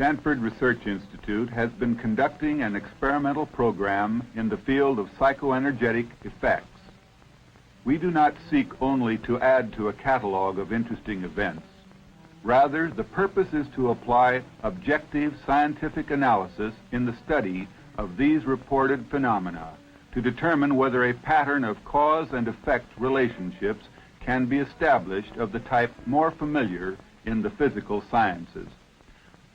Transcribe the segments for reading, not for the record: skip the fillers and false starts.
Stanford Research Institute has been conducting an experimental program in the field of psychoenergetic effects. We do not seek only to add to a catalog of interesting events. Rather, the purpose is to apply objective scientific analysis in the study of these reported phenomena to determine whether a pattern of cause and effect relationships can be established of the type more familiar in the physical sciences.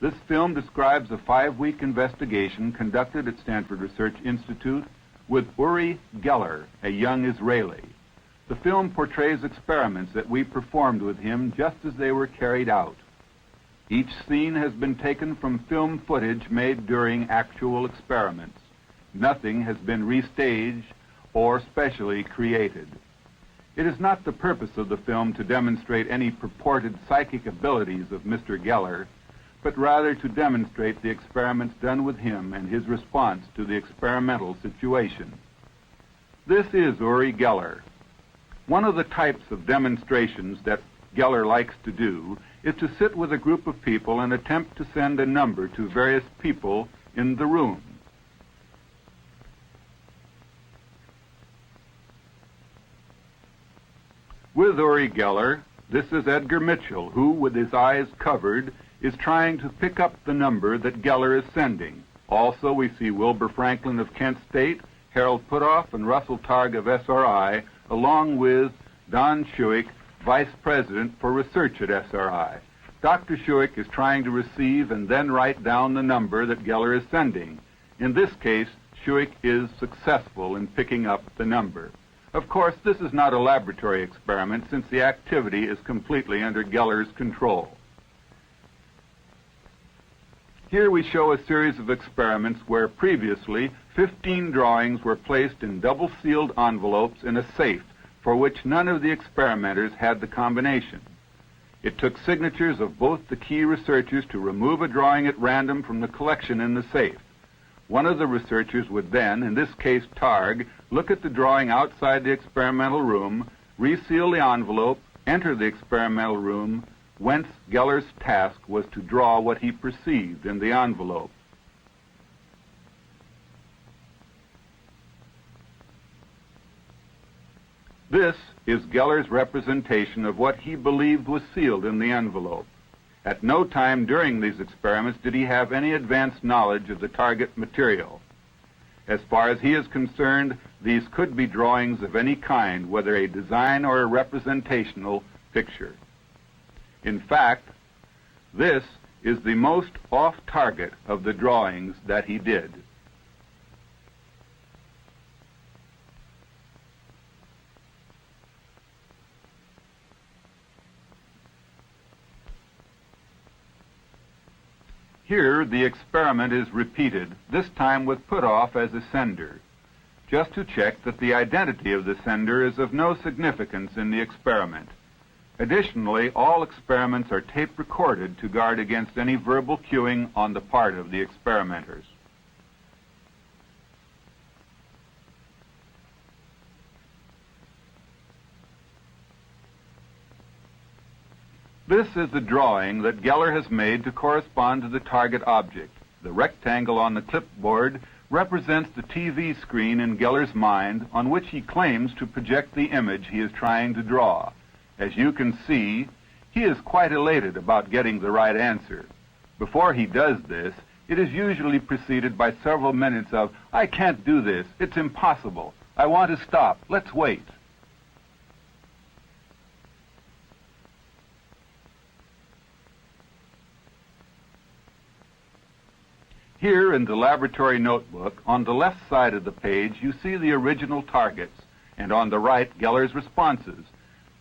This film describes a 5-week investigation conducted at Stanford Research Institute with Uri Geller, a young Israeli. The film portrays experiments that we performed with him just as they were carried out. Each scene has been taken from film footage made during actual experiments. Nothing has been restaged or specially created. It is not the purpose of the film to demonstrate any purported psychic abilities of Mr. Geller, but rather to demonstrate the experiments done with him and his response to the experimental situation. This is Uri Geller. One of the types of demonstrations that Geller likes to do is to sit with a group of people and attempt to send a number to various people in the room. With Uri Geller, this is Edgar Mitchell, who, with his eyes covered, is trying to pick up the number that Geller is sending. Also, we see Wilbur Franklin of Kent State, Harold Puthoff, and Russell Targ of SRI, along with Don Schuick, Vice President for Research at SRI. Dr. Schuick is trying to receive and then write down the number that Geller is sending. In this case, Schuick is successful in picking up the number. Of course, this is not a laboratory experiment since the activity is completely under Geller's control. Here we show a series of experiments where previously 15 drawings were placed in double-sealed envelopes in a safe for which none of the experimenters had the combination. It took signatures of both the key researchers to remove a drawing at random from the collection in the safe. One of the researchers would then, in this case Targ, look at the drawing outside the experimental room, reseal the envelope, enter the experimental room, whence Geller's task was to draw what he perceived in the envelope. This is Geller's representation of what he believed was sealed in the envelope. At no time during these experiments did he have any advanced knowledge of the target material. As far as he is concerned, these could be drawings of any kind, whether a design or a representational picture. In fact, this is the most off-target of the drawings that he did. Here, the experiment is repeated, this time with Puthoff as a sender, just to check that the identity of the sender is of no significance in the experiment. Additionally, all experiments are tape recorded to guard against any verbal cueing on the part of the experimenters. This is the drawing that Geller has made to correspond to the target object. The rectangle on the clipboard represents the TV screen in Geller's mind on which he claims to project the image he is trying to draw. As you can see, he is quite elated about getting the right answer. Before he does this, it is usually preceded by several minutes of, "I can't do this, it's impossible, I want to stop, let's wait." Here in the laboratory notebook, on the left side of the page, you see the original targets, and on the right, Geller's responses.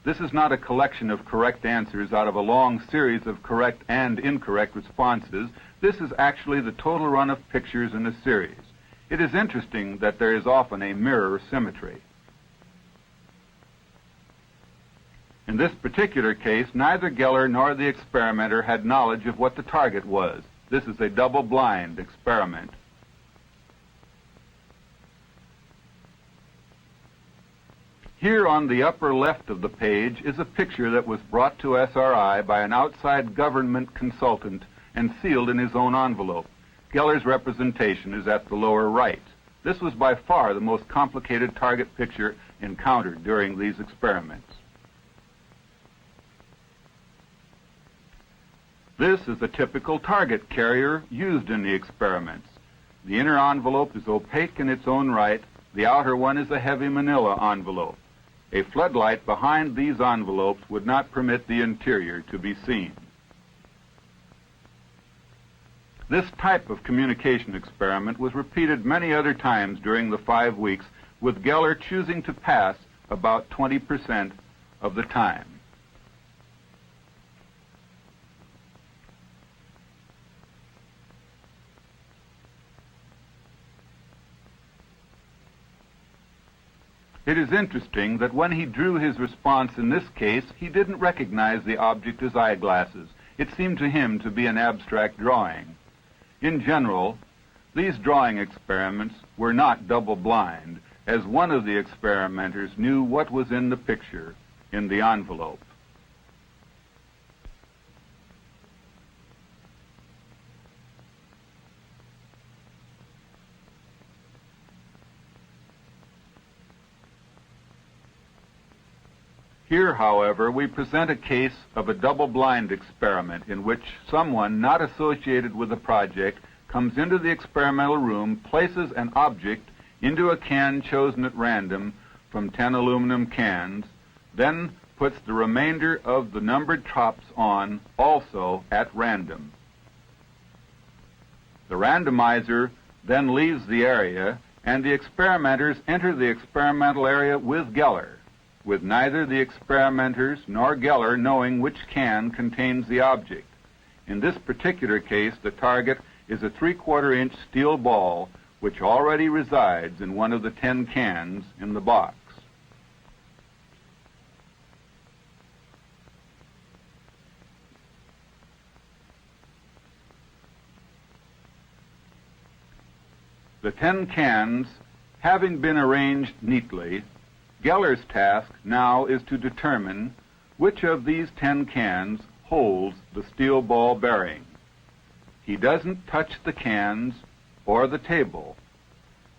This is not a collection of correct answers out of a long series of correct and incorrect responses. This is actually the total run of pictures in a series. It is interesting that there is often a mirror symmetry. In this particular case, neither Geller nor the experimenter had knowledge of what the target was. This is a double-blind experiment. Here on the upper left of the page is a picture that was brought to SRI by an outside government consultant and sealed in his own envelope. Geller's representation is at the lower right. This was by far the most complicated target picture encountered during these experiments. This is a typical target carrier used in the experiments. The inner envelope is opaque in its own right. The outer one is a heavy manila envelope. A floodlight behind these envelopes would not permit the interior to be seen. This type of communication experiment was repeated many other times during the 5 weeks, with Geller choosing to pass about 20% of the time. It is interesting that when he drew his response in this case, he didn't recognize the object as eyeglasses. It seemed to him to be an abstract drawing. In general, these drawing experiments were not double-blind, as one of the experimenters knew what was in the picture in the envelope. Here, however, we present a case of a double-blind experiment in which someone not associated with the project comes into the experimental room, places an object into a can chosen at random from 10 aluminum cans, then puts the remainder of the numbered tops on also at random. The randomizer then leaves the area, and the experimenters enter the experimental area with Geller, with neither the experimenters nor Geller knowing which can contains the object. In this particular case, the target is a 3/4-inch steel ball which already resides in one of the 10 cans in the box. The 10 cans having been arranged neatly, Geller's task now is to determine which of these 10 cans holds the steel ball bearing. He doesn't touch the cans or the table.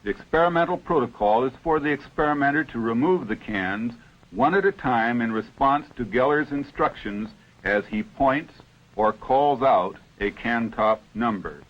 The experimental protocol is for the experimenter to remove the cans one at a time in response to Geller's instructions as he points or calls out a can top number.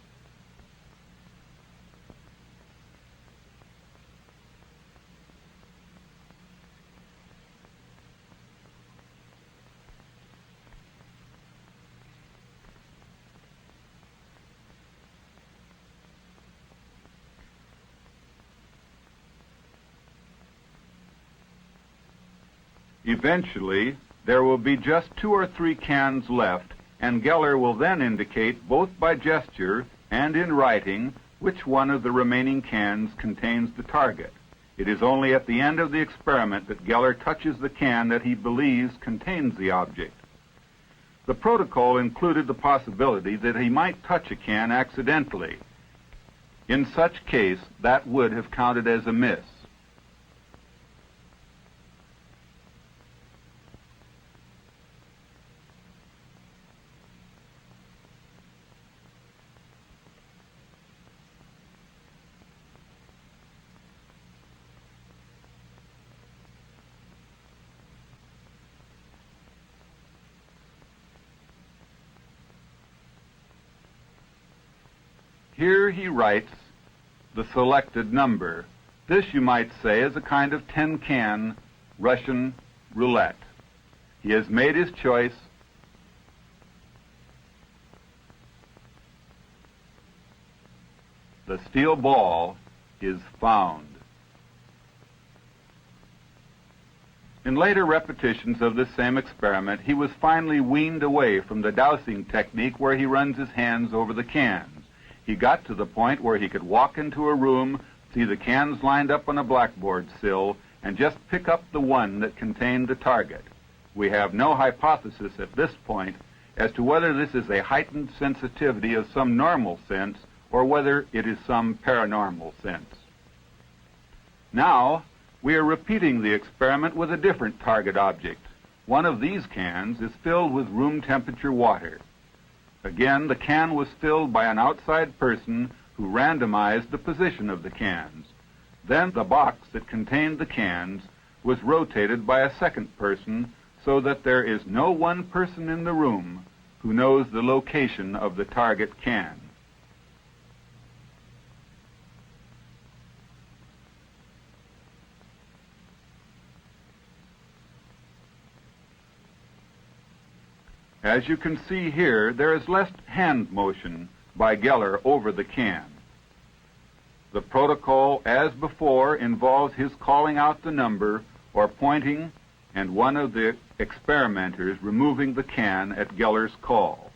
Eventually, there will be just 2 or 3 cans left, and Geller will then indicate both by gesture and in writing which one of the remaining cans contains the target. It is only at the end of the experiment that Geller touches the can that he believes contains the object. The protocol included the possibility that he might touch a can accidentally. In such case, that would have counted as a miss. Here he writes the selected number. This, you might say, is a kind of 10-can Russian roulette. He has made his choice. The steel ball is found. In later repetitions of this same experiment, he was finally weaned away from the dowsing technique where he runs his hands over the cans. He got to the point where he could walk into a room, see the cans lined up on a blackboard sill, and just pick up the one that contained the target. We have no hypothesis at this point as to whether this is a heightened sensitivity of some normal sense or whether it is some paranormal sense. Now, we are repeating the experiment with a different target object. One of these cans is filled with room temperature water. Again, the can was filled by an outside person who randomized the position of the cans. Then the box that contained the cans was rotated by a second person so that there is no one person in the room who knows the location of the target can. As you can see here, there is less hand motion by Geller over the can. The protocol, as before, involves his calling out the number or pointing and one of the experimenters removing the can at Geller's call.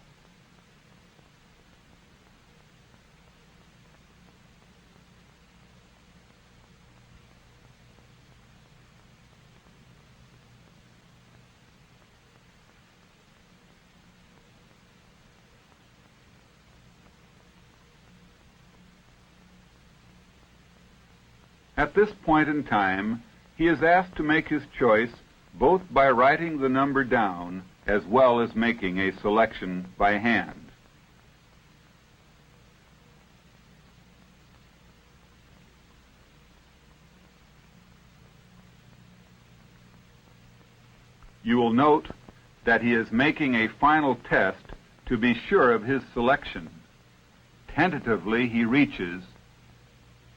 At this point in time, he is asked to make his choice both by writing the number down as well as making a selection by hand. You will note that he is making a final test to be sure of his selection. Tentatively, he reaches,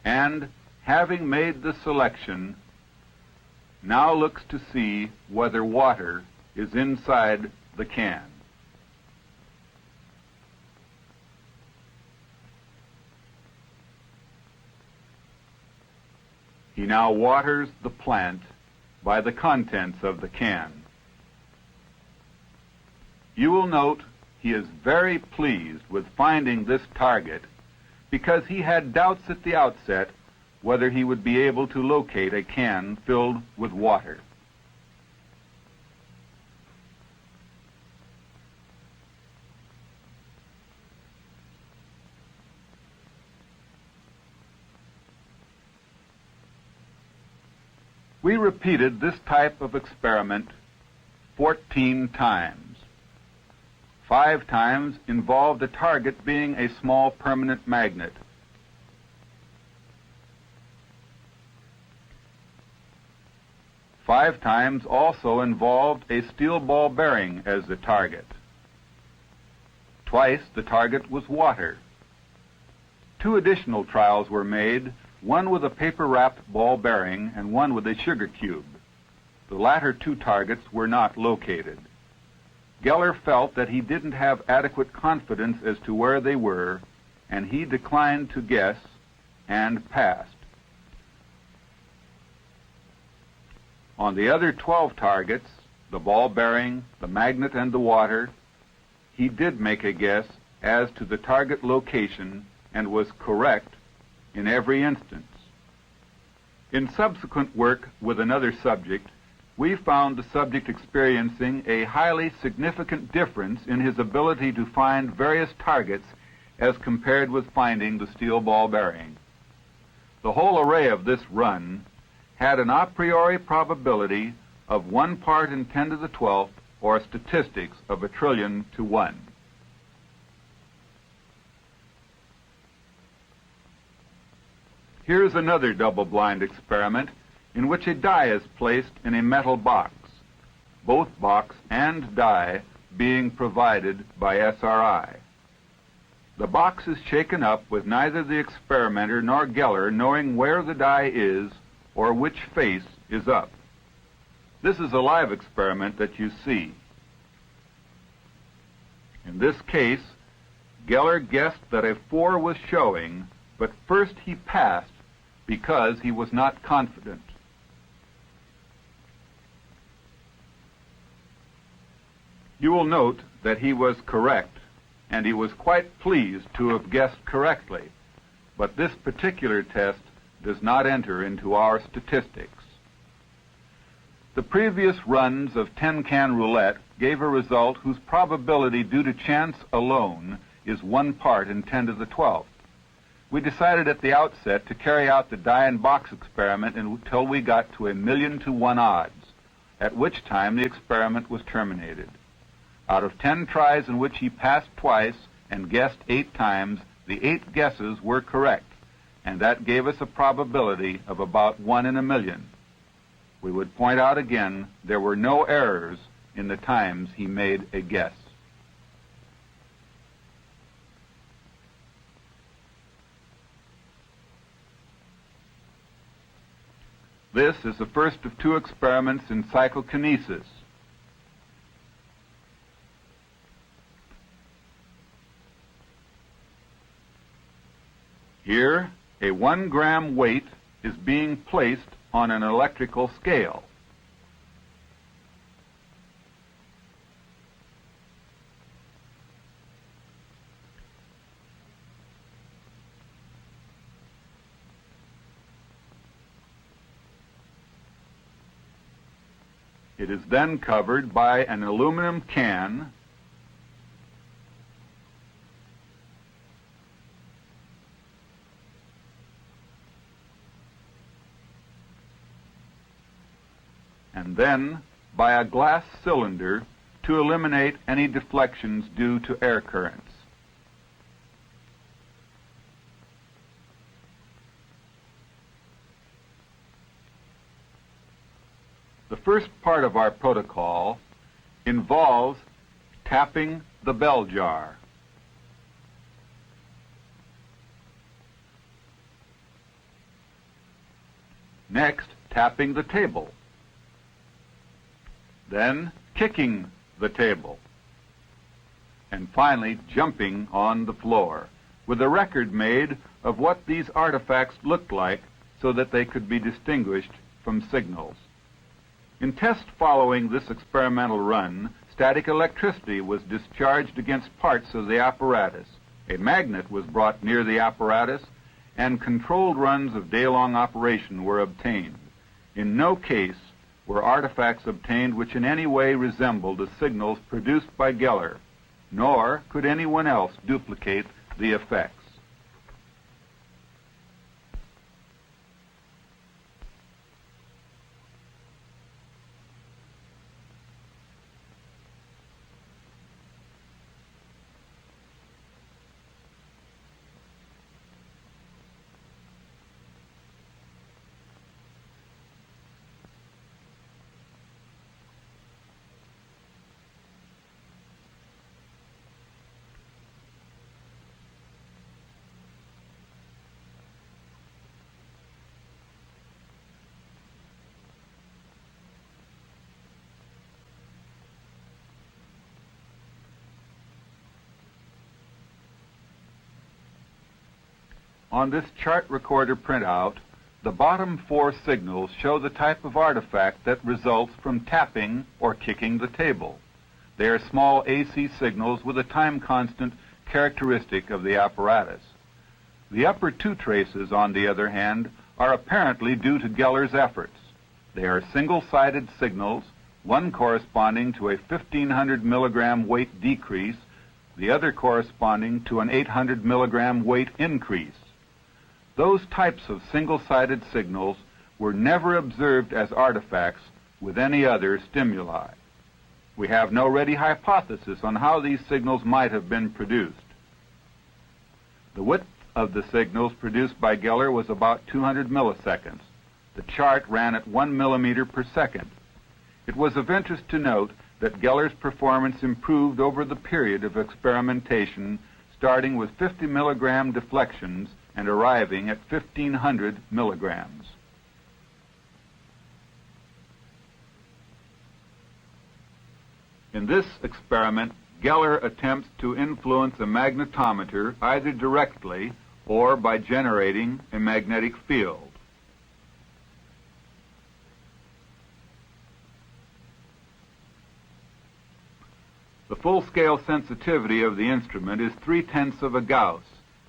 and having made the selection, now looks to see whether water is inside the can. He now waters the plant by the contents of the can. You will note he is very pleased with finding this target because he had doubts at the outset whether he would be able to locate a can filled with water. We repeated this type of experiment 14 times. 5 times involved the target being a small permanent magnet. Five times also involved a steel ball bearing as the target. Twice the target was water. 2 additional trials were made, one with a paper-wrapped ball bearing and one with a sugar cube. The latter 2 targets were not located. Geller felt that he didn't have adequate confidence as to where they were, and he declined to guess and passed. On the other 12 targets, the ball bearing, the magnet, and the water, he did make a guess as to the target location and was correct in every instance. In subsequent work with another subject, we found the subject experiencing a highly significant difference in his ability to find various targets as compared with finding the steel ball bearing. The whole array of this run had an a priori probability of 1 part in 10 to the 12th, or statistics of 1 trillion to 1. Here's another double-blind experiment in which a die is placed in a metal box, both box and die being provided by SRI. The box is shaken up with neither the experimenter nor Geller knowing where the die is or which face is up. This is a live experiment that you see. In this case, Geller guessed that a 4 was showing, but first he passed because he was not confident. You will note that he was correct, and he was quite pleased to have guessed correctly, but this particular test does not enter into our statistics. The previous runs of 10-can roulette gave a result whose probability due to chance alone is 1 part in 10 to the 12th. We decided at the outset to carry out the die and box experiment until we got to 1,000,000 to 1 odds, at which time the experiment was terminated. Out of 10 tries in which he passed twice and guessed 8 times, the 8 guesses were correct, and that gave us a probability of about 1 in a million. We would point out again there were no errors in the times he made a guess. This is the first of 2 experiments in psychokinesis. Here, a 1-gram weight is being placed on an electrical scale. It is then covered by an aluminum can and then by a glass cylinder to eliminate any deflections due to air currents. The first part of our protocol involves tapping the bell jar. Next, tapping the table. Then, kicking the table. And finally, jumping on the floor, with a record made of what these artifacts looked like so that they could be distinguished from signals. In tests following this experimental run, static electricity was discharged against parts of the apparatus. A magnet was brought near the apparatus, and controlled runs of day-long operation were obtained. In no case were artifacts obtained which in any way resembled the signals produced by Geller, nor could anyone else duplicate the effects. On this chart recorder printout, the bottom 4 signals show the type of artifact that results from tapping or kicking the table. They are small AC signals with a time constant characteristic of the apparatus. The upper 2 traces, on the other hand, are apparently due to Geller's efforts. They are single-sided signals, one corresponding to a 1,500 milligram weight decrease, the other corresponding to an 800 milligram weight increase. Those types of single-sided signals were never observed as artifacts with any other stimuli. We have no ready hypothesis on how these signals might have been produced. The width of the signals produced by Geller was about 200 milliseconds. The chart ran at 1 millimeter per second. It was of interest to note that Geller's performance improved over the period of experimentation, starting with 50 milligram deflections and arriving at 1,500 milligrams. In this experiment, Geller attempts to influence a magnetometer either directly or by generating a magnetic field. The full-scale sensitivity of the instrument is 0.3 of a Gauss,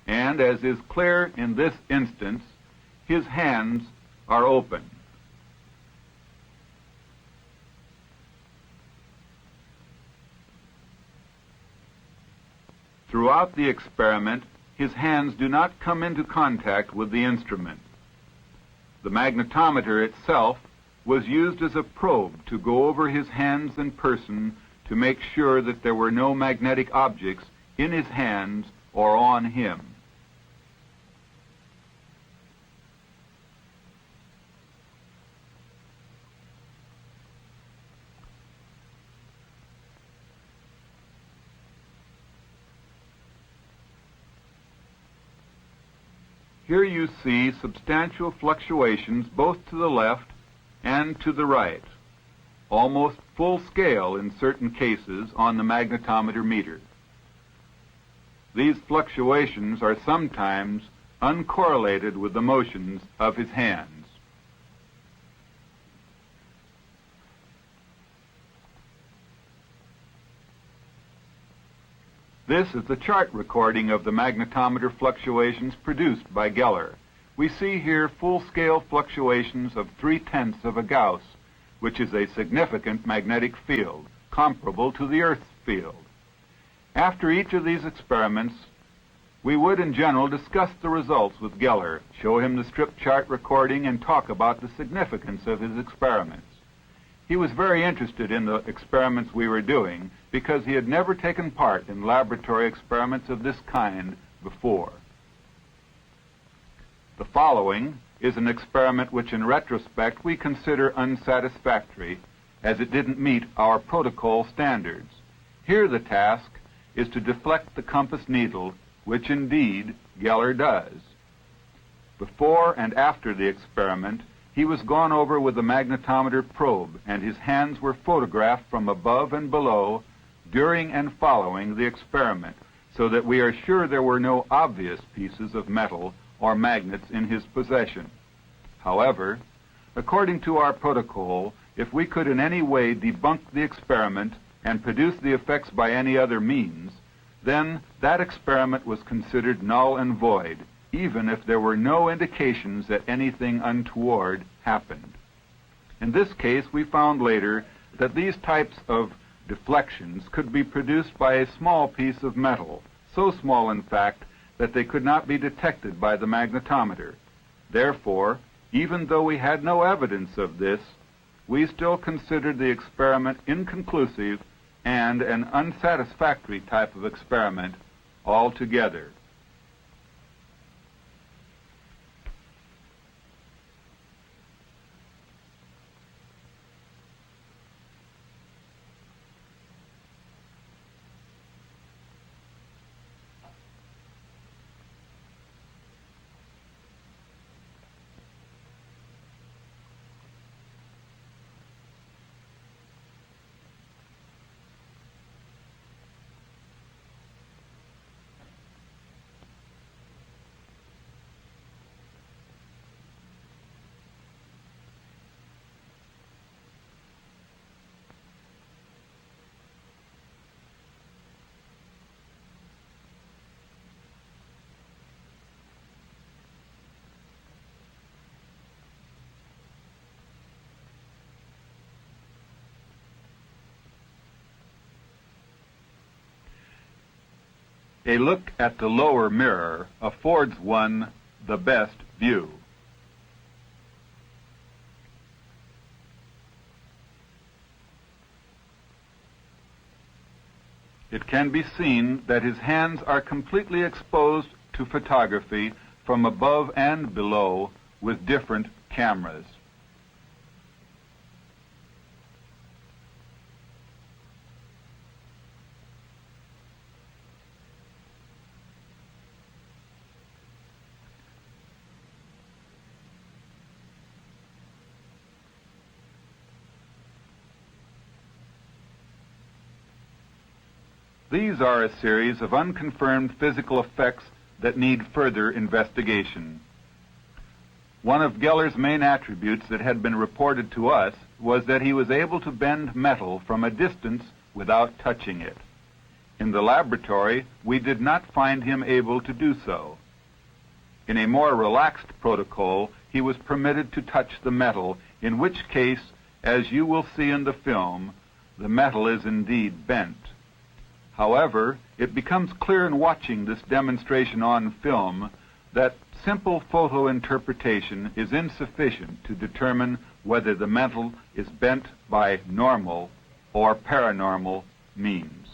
and as is clear in this instance, his hands are open. Throughout the experiment, his hands do not come into contact with the instrument. The magnetometer itself was used as a probe to go over his hands and person to make sure that there were no magnetic objects in his hands or on him. Here you see substantial fluctuations both to the left and to the right, almost full scale in certain cases on the magnetometer meter. These fluctuations are sometimes uncorrelated with the motions of his hands. This is the chart recording of the magnetometer fluctuations produced by Geller. We see here full-scale fluctuations of 0.3 of a Gauss, which is a significant magnetic field, comparable to the Earth's field. After each of these experiments, we would in general discuss the results with Geller, show him the strip chart recording, and talk about the significance of his experiments. He was very interested in the experiments we were doing because he had never taken part in laboratory experiments of this kind before. The following is an experiment which in retrospect we consider unsatisfactory as it didn't meet our protocol standards. Here the task is to deflect the compass needle, which indeed Geller does. Before and after the experiment, he was gone over with the magnetometer probe, and his hands were photographed from above and below during and following the experiment, so that we are sure there were no obvious pieces of metal or magnets in his possession. However, according to our protocol, if we could in any way debunk the experiment and produce the effects by any other means, then that experiment was considered null and void, even if there were no indications that anything untoward happened. In this case, we found later that these types of deflections could be produced by a small piece of metal, so small in fact that they could not be detected by the magnetometer. Therefore, even though we had no evidence of this, we still considered the experiment inconclusive and an unsatisfactory type of experiment altogether. A look at the lower mirror affords one the best view. It can be seen that his hands are completely exposed to photography from above and below with different cameras. These are a series of unconfirmed physical effects that need further investigation. One of Geller's main attributes that had been reported to us was that he was able to bend metal from a distance without touching it. In the laboratory, we did not find him able to do so. In a more relaxed protocol, he was permitted to touch the metal, in which case, as you will see in the film, the metal is indeed bent. However, it becomes clear in watching this demonstration on film that simple photo interpretation is insufficient to determine whether the metal is bent by normal or paranormal means.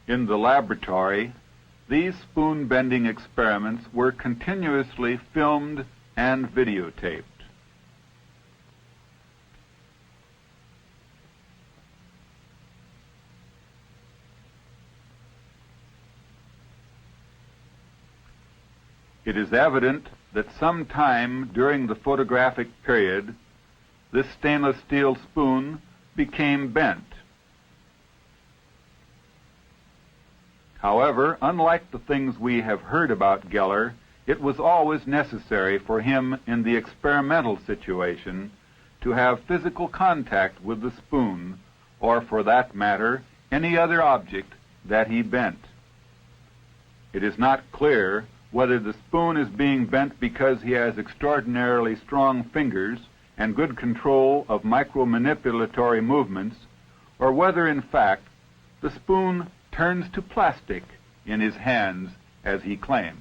In the laboratory, these spoon-bending experiments were continuously filmed and videotaped. It is evident that sometime during the photographic period, this stainless steel spoon became bent. However, unlike the things we have heard about Geller, it was always necessary for him in the experimental situation to have physical contact with the spoon, or for that matter, any other object that he bent. It is not clear whether the spoon is being bent because he has extraordinarily strong fingers and good control of micromanipulatory movements, or whether, in fact, the spoon turns to plastic in his hands, as he claims.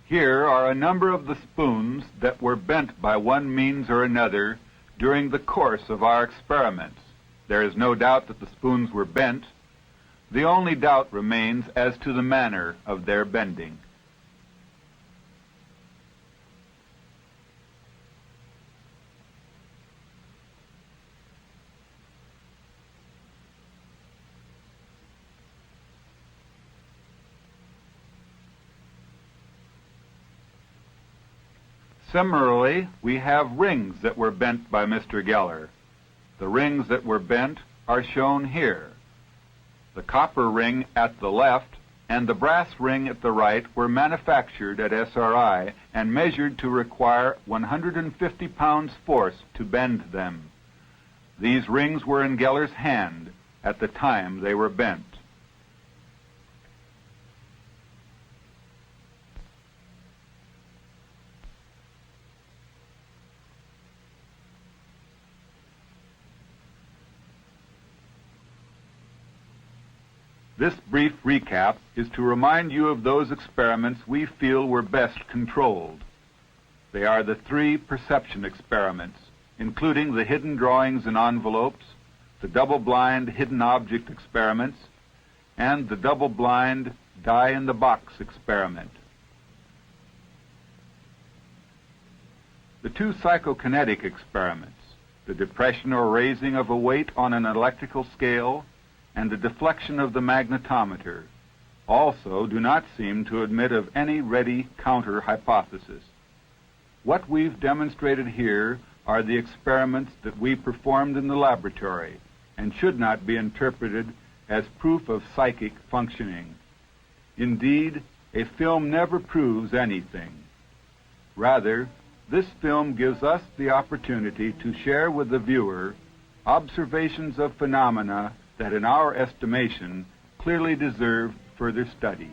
Here are a number of the spoons that were bent by one means or another during the course of our experiments. There is no doubt that the spoons were bent. The only doubt remains as to the manner of their bending. Similarly, we have rings that were bent by Mr. Geller. The rings that were bent are shown here. The copper ring at the left and the brass ring at the right were manufactured at SRI and measured to require 150 pounds force to bend them. These rings were in Geller's hand at the time they were bent. This brief recap is to remind you of those experiments we feel were best controlled. They are the 3 perception experiments, including the hidden drawings in envelopes, the double-blind hidden object experiments, and the double-blind die-in-the-box experiment. The 2 psychokinetic experiments, the depression or raising of a weight on an electrical scale, and the deflection of the magnetometer, also do not seem to admit of any ready counter hypothesis. What we've demonstrated here are the experiments that we performed in the laboratory and should not be interpreted as proof of psychic functioning. Indeed, a film never proves anything. Rather, this film gives us the opportunity to share with the viewer observations of phenomena that, in our estimation, clearly deserve further study.